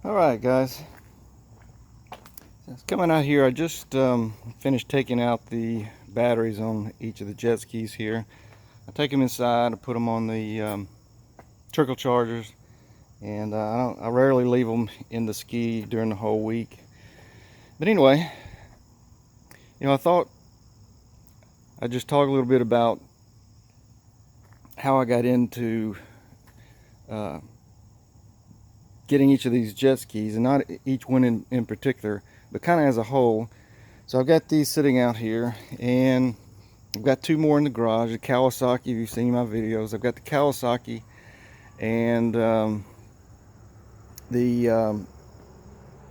Alright guys, coming out here, I just finished taking out the batteries on each of the jet skis here. I take them inside, I put them on the trickle chargers, and I rarely leave them in the ski during the whole week. But anyway, I thought I'd just talk a little bit about how I got into uh, getting each of these jet skis, and not each one in particular, but kind of as a whole. So I've got these sitting out here, and I've got two more in the garage. The Kawasaki, if you've seen my videos, I've got the Kawasaki and the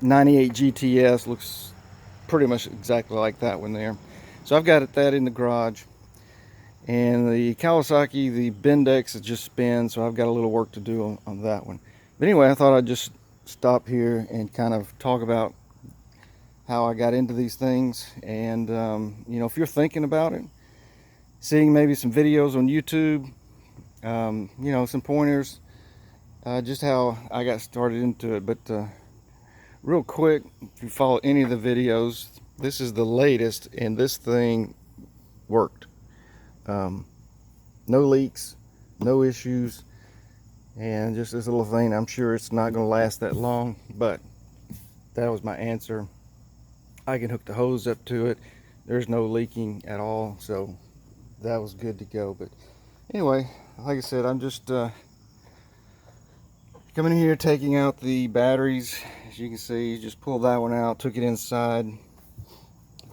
98 GTS. Looks pretty much exactly like that one there. So I've got that in the garage. And the Kawasaki, the Bendix, is just spin, so I've got a little work to do on that one. But anyway, I thought I'd just stop here and kind of talk about how I got into these things. And if you're thinking about it, seeing maybe some videos on YouTube, some pointers, just how I got started into it. But real quick, if you follow any of the videos, this is the latest, and this thing worked. No leaks, no issues, and just this little thing. I'm sure it's not going to last that long, but that was my answer. I can hook the hose up to it. There's no leaking at all, so that was good to go. But anyway, like I said, I'm just coming in here, taking out the batteries. As you can see, just pulled that one out, took it inside,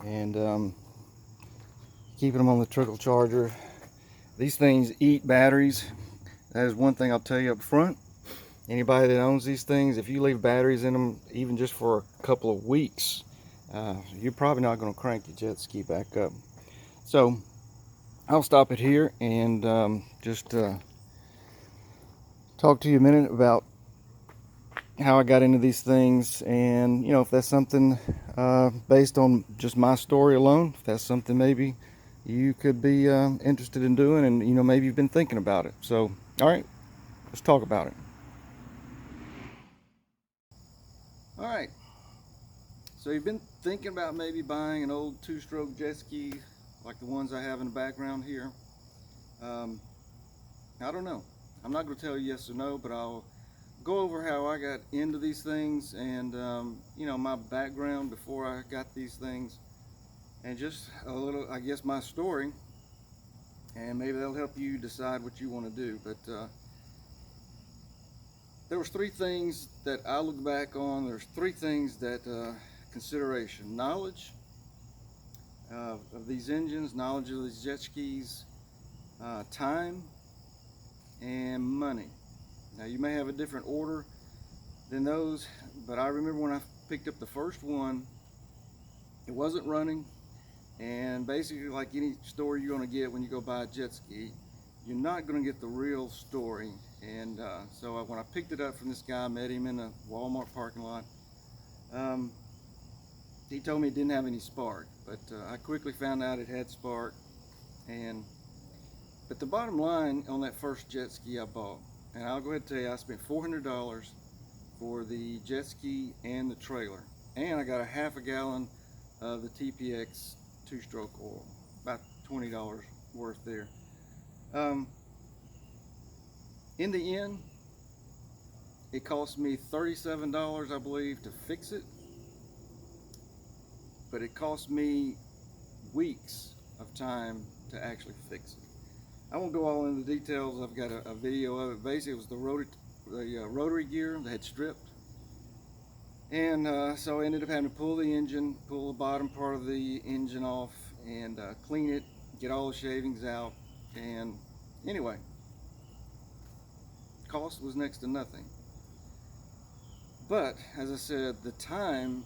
and keeping them on the trickle charger. These things eat batteries. That is one thing I'll tell you up front. Anybody that owns these things, if you leave batteries in them even just for a couple of weeks, you're probably not going to crank your jet ski back up. So I'll stop it here and just talk to you a minute about how I got into these things, and if that's something based on just my story alone, if that's something maybe you could be interested in doing, and maybe you've been thinking about it. So all right, let's talk about it. All right, so you've been thinking about maybe buying an old two-stroke jet ski like the ones I have in the background here. I don't know, I'm not going to tell you yes or no, but I'll go over how I got into these things, and my background before I got these things, and just a little, I guess, my story, and maybe that'll help you decide what you want to do. But there was three things that I look back on. There's three things that consideration: knowledge of these engines, knowledge of these jet skis, time, and money. Now you may have a different order than those, but I remember when I picked up the first one, it wasn't running, and basically, like any story you're going to get when you go buy a jet ski, you're not going to get the real story. And so when I picked it up from this guy, I met him in a Walmart parking lot. He told me it didn't have any spark, but I quickly found out it had spark. But the bottom line on that first jet ski I bought, and I'll go ahead and tell you, I spent $400 for the jet ski and the trailer, and I got a half a gallon of the TPX two-stroke oil, about $20 worth there. In the end, it cost me $37, I believe, to fix it, but it cost me weeks of time to actually fix it. I won't go all into the details. I've got a video of it. Basically, it was the rotary gear that had stripped, and so I ended up having to pull the engine, pull the bottom part of the engine off, and clean it, get all the shavings out. And anyway, cost was next to nothing. But as I said, the time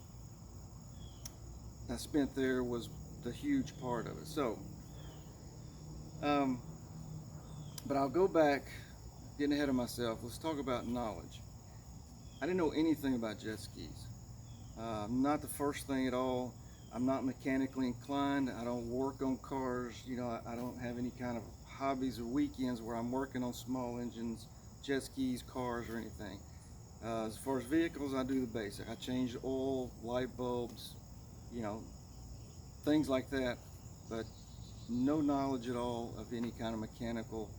I spent there was the huge part of it. So, but I'll go back, getting ahead of myself. Let's talk about knowledge. I didn't know anything about jet skis. Not the first thing at all. I'm not mechanically inclined. I don't work on cars. I don't have any kind of hobbies or weekends where I'm working on small engines, jet skis, cars, or anything. As far as vehicles, I do the basic. I change oil, light bulbs, you know, things like that, but no knowledge at all of any kind of mechanical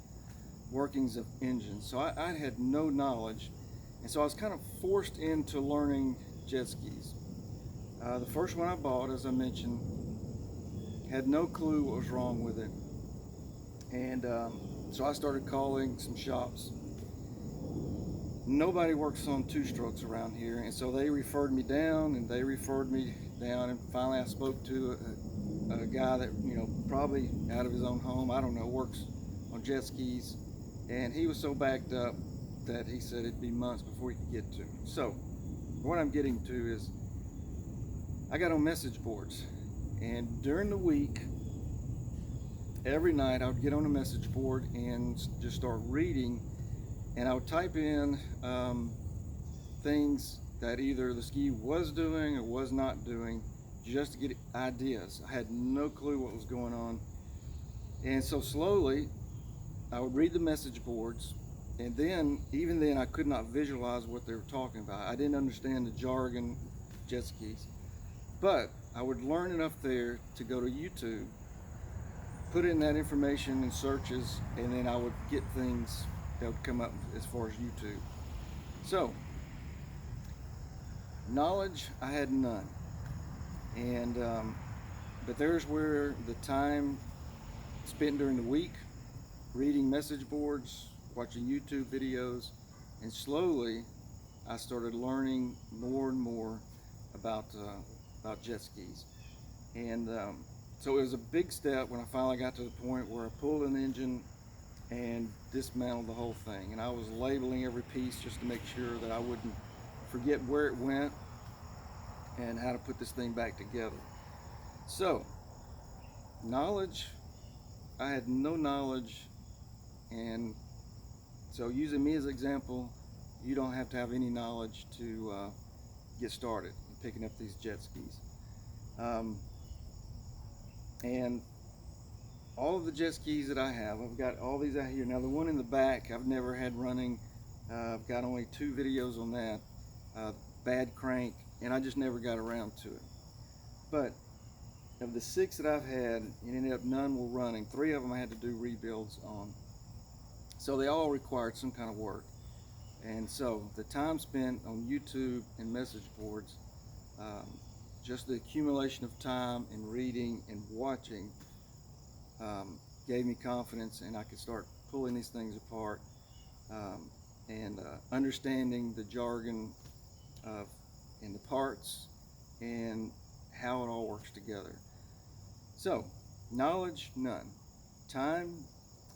workings of engines. So I had no knowledge, and so I was kind of forced into learning jet skis. The first one I bought, as I mentioned, had no clue what was wrong with it, and so I started calling some shops. Nobody works on two-strokes around here, and so they referred me down, and they referred me down, and finally I spoke to a guy that, you know, probably out of his own home, I don't know, works on jet skis, and he was so backed up that he said it'd be months before he could get to me. So what I'm getting to is I got on message boards, and during the week, every night I would get on a message board and just start reading, and I would type in things that either the ski was doing or was not doing, just to get ideas. I had no clue what was going on, and so slowly I would read the message boards, and then even then I could not visualize what they were talking about. I didn't understand the jargon jet skis, but I would learn enough there to go to YouTube, put in that information in searches, and then I would get things that would come up as far as YouTube. So knowledge, I had none, and but there's where the time spent during the week reading message boards, watching YouTube videos, and slowly I started learning more and more about jet skis. And so it was a big step when I finally got to the point where I pulled an engine and dismantled the whole thing. And I was labeling every piece just to make sure that I wouldn't forget where it went and how to put this thing back together. So, knowledge, I had no knowledge, and so using me as an example, you don't have to have any knowledge to get started in picking up these jet skis. And all of the jet skis that I have, I've got all these out here. Now the one in the back I've never had running. I've got only 2 videos on that, bad crank, and I just never got around to it. But of the 6 that I've had, it ended up none were running. 3 of them I had to do rebuilds on. So they all required some kind of work. And so the time spent on YouTube and message boards, just the accumulation of time and reading and watching, gave me confidence, and I could start pulling these things apart and understanding the jargon of and the parts and how it all works together. So knowledge, none. Time,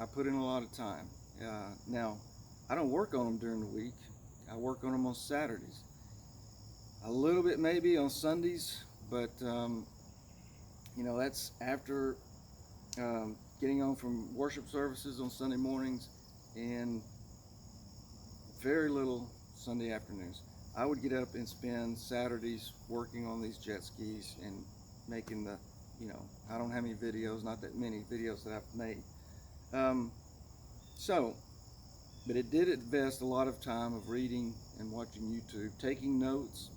I put in a lot of time. Now I don't work on them during the week. I work on them on Saturdays, a little bit maybe on Sundays, but you know, that's after getting home from worship services on Sunday mornings, and very little Sunday afternoons. I would get up and spend Saturdays working on these jet skis and making the, you know, I don't have any videos, not that many videos that I've made. But it did invest a lot of time of reading and watching YouTube, taking notes,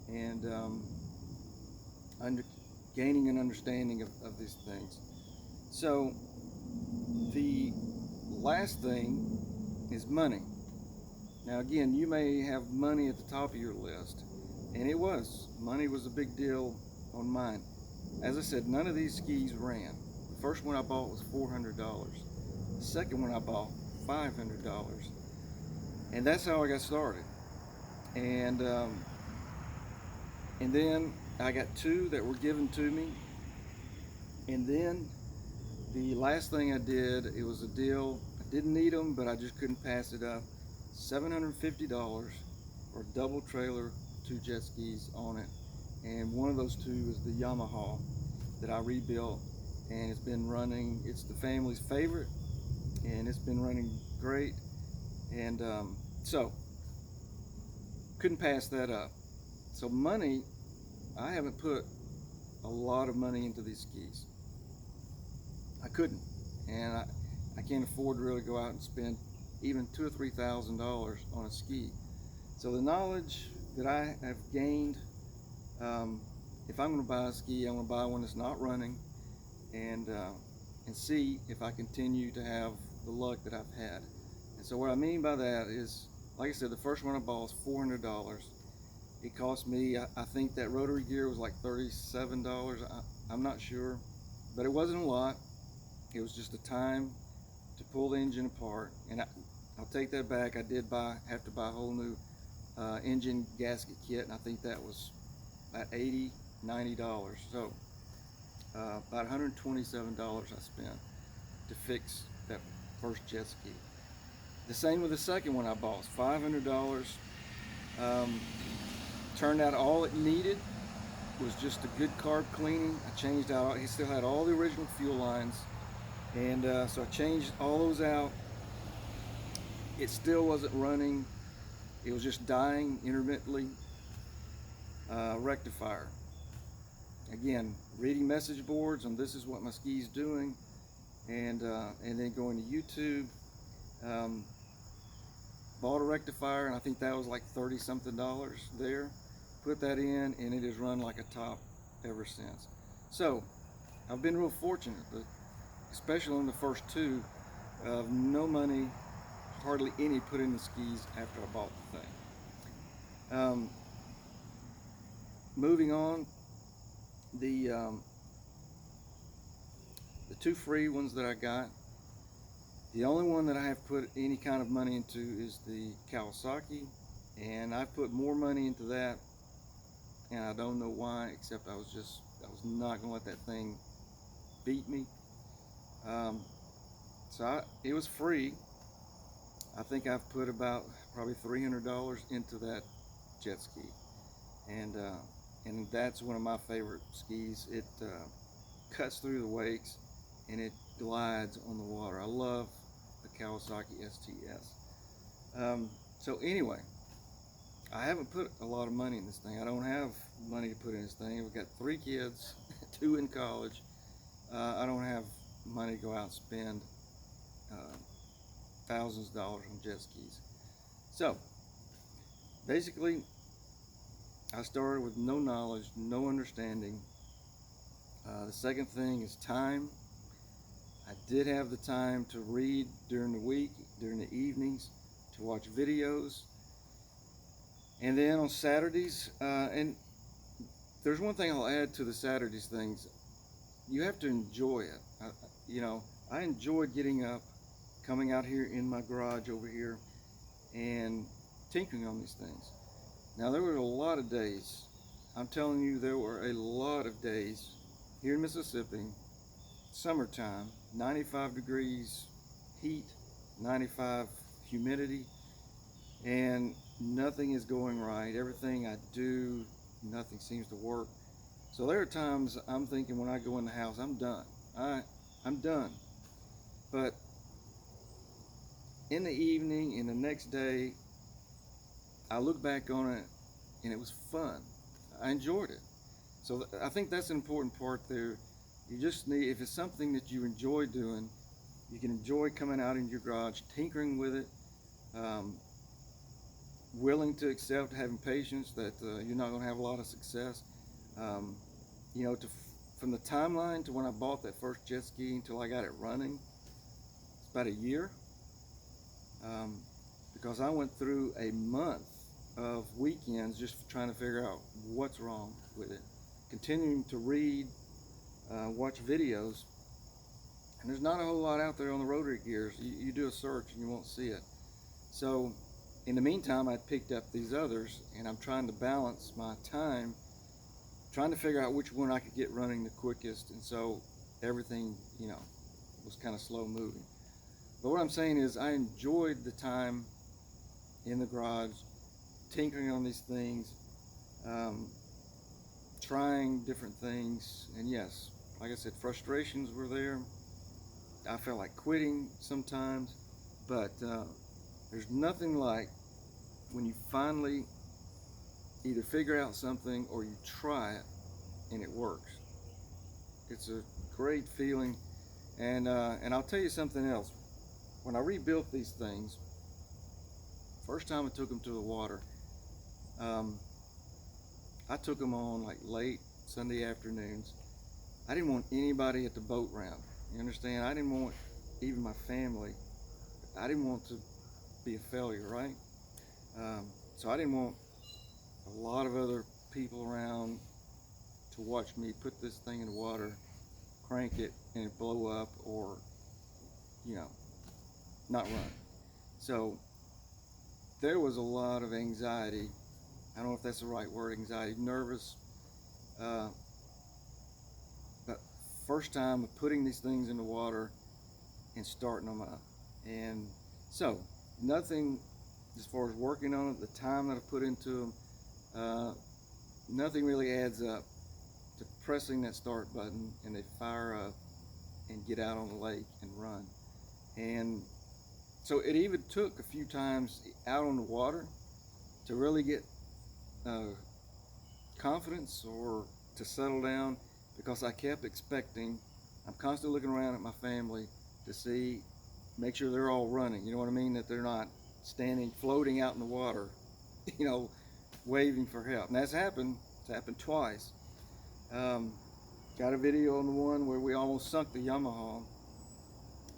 and gaining an understanding of these things. So the last thing is money. Now again, you may have money at the top of your list, and it was. Money was a big deal on mine. As I said, none of these skis ran. The first one I bought was $400. The second one I bought, $500. And that's how I got started. And then I got 2 that were given to me. And then the last thing I did, it was a deal. I didn't need them, but I just couldn't pass it up. $750 for a double trailer, 2 jet skis on it. And one of those 2 is the Yamaha that I rebuilt, and it's been running. It's the family's favorite, and it's been running great. And so couldn't pass that up. So money, I haven't put a lot of money into these skis. I couldn't, and I can't afford to really go out and spend even $2,000 or $3,000 on a ski. So the knowledge that I have gained, if I'm going to buy a ski, I'm going to buy one that's not running, and see if I continue to have the luck that I've had. And so what I mean by that is, like I said, the first one I bought was $400. It cost me, I think that rotary gear was like $37. I'm not sure, but it wasn't a lot. It was just the time to pull the engine apart, and I'll take that back. I did have to buy a whole new engine gasket kit, and I think that was about $80, $90. So about $127 I spent to fix that first jet ski. The same with the second one I bought, $500. Turned out all it needed was just a good carb cleaning. I changed out, he still had all the original fuel lines, and so I changed all those out. It still wasn't running. It was just dying intermittently. Rectifier. Again, reading message boards on this is what my ski's doing, and then going to YouTube. Bought a rectifier, and I think that was like $30 something there. Put that in, and it has run like a top ever since. So I've been real fortunate, but especially on the first two, of no money, hardly any put in the skis after I bought the thing. Moving on, the two free ones that I got, the only one that I have put any kind of money into is the Kawasaki, and I put more money into that, and I don't know why, except I was not gonna let that thing beat me. It was free. I think I've put about probably $300 into that jet ski, and that's one of my favorite skis. It cuts through the wakes, and it glides on the water. I love the Kawasaki STS. So anyway, I haven't put a lot of money in this thing. I don't have money to put in this thing. We've got 3 kids, 2 in college. I don't have money to go out and spend thousands of dollars on jet skis. So basically, I started with no knowledge, no understanding. The second thing is time. I did have the time to read during the week, during the evenings, to watch videos. And then on Saturdays, and there's one thing I'll add to the Saturdays things. You have to enjoy it. I enjoyed getting up, coming out here in my garage over here, and tinkering on these things. Now, there were a lot of days, I'm telling you, there were a lot of days here in Mississippi, summertime, 95 degrees heat, 95 humidity, and nothing is going right. Everything I do, nothing seems to work. So there are times I'm thinking when I go in the house, I'm done. I'm done. But in the evening, and the next day, I look back on it, and it was fun. I enjoyed it. So I think that's an important part there. You just need, if it's something that you enjoy doing, you can enjoy coming out in your garage, tinkering with it, willing to accept, having patience that you're not going to have a lot of success. From the timeline to when I bought that first jet ski until I got it running, it's about a year. Because I went through a month of weekends just trying to figure out what's wrong with it, continuing to read, watch videos, and there's not a whole lot out there on the rotary gears. You do a search and you won't see it. So in the meantime, I picked up these others, and I'm trying to balance my time, trying to figure out which one I could get running the quickest, and so everything, was kind of slow moving. But what I'm saying is I enjoyed the time in the garage, tinkering on these things, trying different things, and yes, like I said, frustrations were there. I felt like quitting sometimes, but there's nothing like when you finally either figure out something or you try it and it works. It's a great feeling, and I'll tell you something else. When I rebuilt these things, first time I took them to the water, Um, I took them on like late Sunday afternoons. I didn't want anybody at the boat ramp. You understand? I didn't want even my family. I didn't want to be a failure, right? So I didn't want a lot of other people around to watch me put this thing in the water, crank it, and it blow up, or you know, not run. So there was a lot of anxiety. I don't know if that's the right word, anxiety, nervous. Uh, but first time of putting these things in the water and starting them up. And so nothing as far as working on it, the time that I put into them, nothing really adds up to pressing that start button and they fire up and get out on the lake and run. And so it even took a few times out on the water to really get uh, confidence or to settle down, because I kept expecting, I'm constantly looking around at my family to see, make sure they're all running, you know what I mean, that they're not standing, floating out in the water, you know, waving for help. And that's happened, it's happened twice. Got a video on the one where we almost sunk the Yamaha,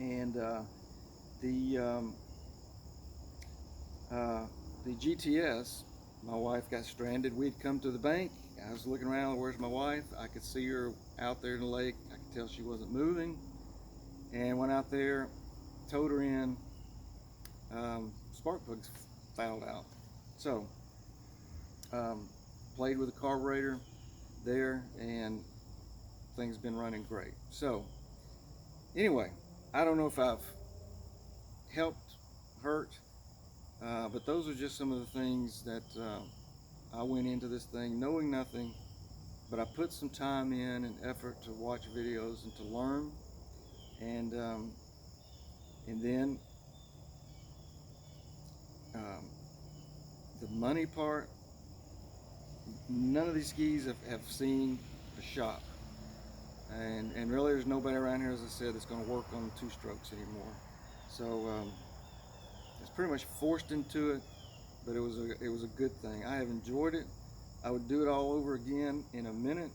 and the the GTS, my wife got stranded. We'd come to the bank. I was looking around, where's my wife? I could see her out there in the lake. I could tell she wasn't moving. And went out there, towed her in. Spark plugs fouled out. So, played with the carburetor there, and things been running great. So, anyway, I don't know if I've helped, hurt, but those are just some of the things that I went into this thing knowing nothing, but I put some time in and effort to watch videos and to learn, and then the money part. None of these skis have seen a shop, and really there's nobody around here, as I said, that's going to work on two strokes anymore. So it's pretty much forced into it, but it was a good thing. I have enjoyed it. I would do it all over again in a minute.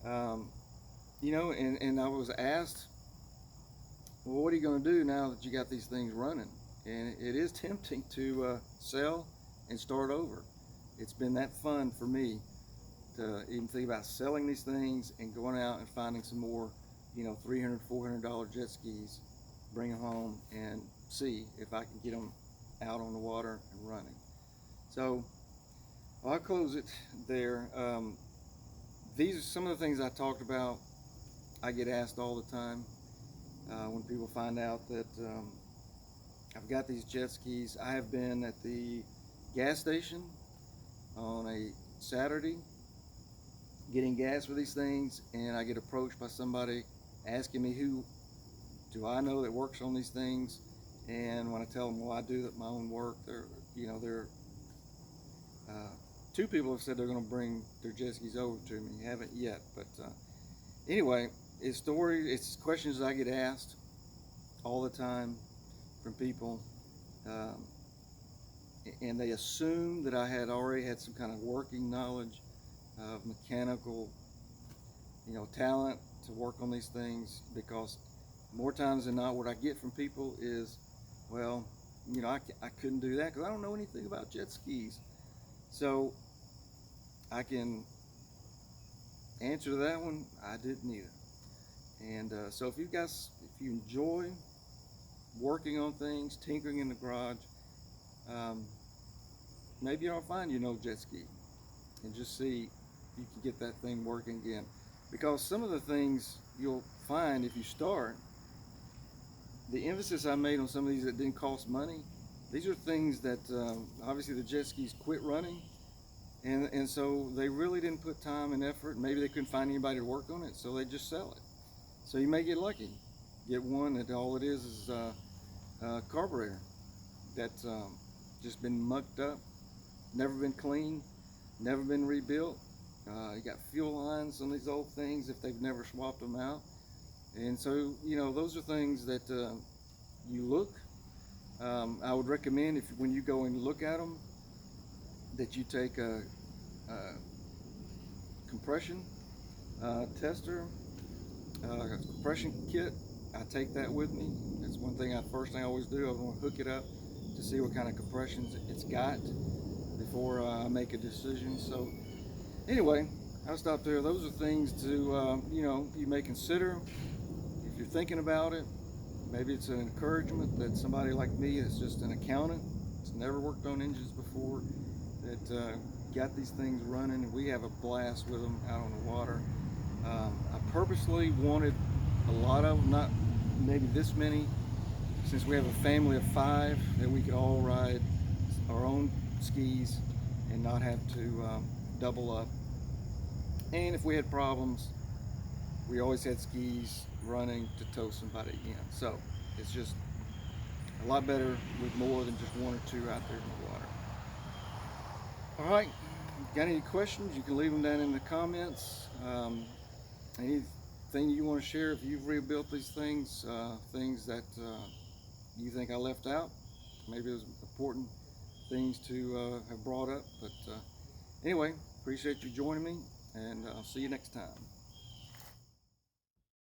You know, and I was asked, well, what are you going to do now that you got these things running? And it is tempting to sell and start over. It's been that fun for me to even think about selling these things and going out and finding some more, you know, $300, $400 jet skis, bring them home and see if I can get them out on the water and running. So I'll close it there. These are some of the things I talked about. I get asked all the time when people find out that I've got these jet skis. I have been at the gas station on a Saturday getting gas for these things, and I get approached by somebody asking me who do I know that works on these things. And when I tell them, well, I do my own work, they're two people have said they're going to bring their jet skis over to me. Haven't yet, but anyway, it's questions I get asked all the time from people, and they assume that I had already had some kind of working knowledge of mechanical, talent to work on these things, because more times than not what I get from people is, well, I couldn't do that because I don't know anything about jet skis. So I can answer to that one, I didn't either. And so if you enjoy working on things, tinkering in the garage, maybe I'll find jet ski and just see if you can get that thing working again. Because some of the things you'll find if you start, the emphasis I made on some of these that didn't cost money, these are things that obviously the jet skis quit running, and so they really didn't put time and effort. Maybe they couldn't find anybody to work on it, so they just sell it. So you may get lucky, get one that all it is a carburetor that's just been mucked up, never been cleaned, never been rebuilt. You got fuel lines on these old things if they've never swapped them out. And so, those are things that you look. I would recommend, when you go and look at them, that you take a compression tester, compression kit. I take that with me. That's one thing. First thing I always do, I want to hook it up to see what kind of compressions it's got before I make a decision. So anyway, I'll stop there. Those are things to you may consider if you're thinking about it. Maybe it's an encouragement that somebody like me is just an accountant, has never worked on engines before, that got these things running, and we have a blast with them out on the water. I purposely wanted a lot of them, not maybe this many, since we have a family of 5, that we could all ride our own skis and not have to double up. And if we had problems, we always had skis running to tow somebody in. So it's just a lot better with more than just 1 or 2 out there in the water. All right, got any questions? You can leave them down in the comments. Anything you want to share if you've rebuilt these things, things that you think I left out. Maybe it was important things to have brought up. But anyway, appreciate you joining me, and I'll see you next time.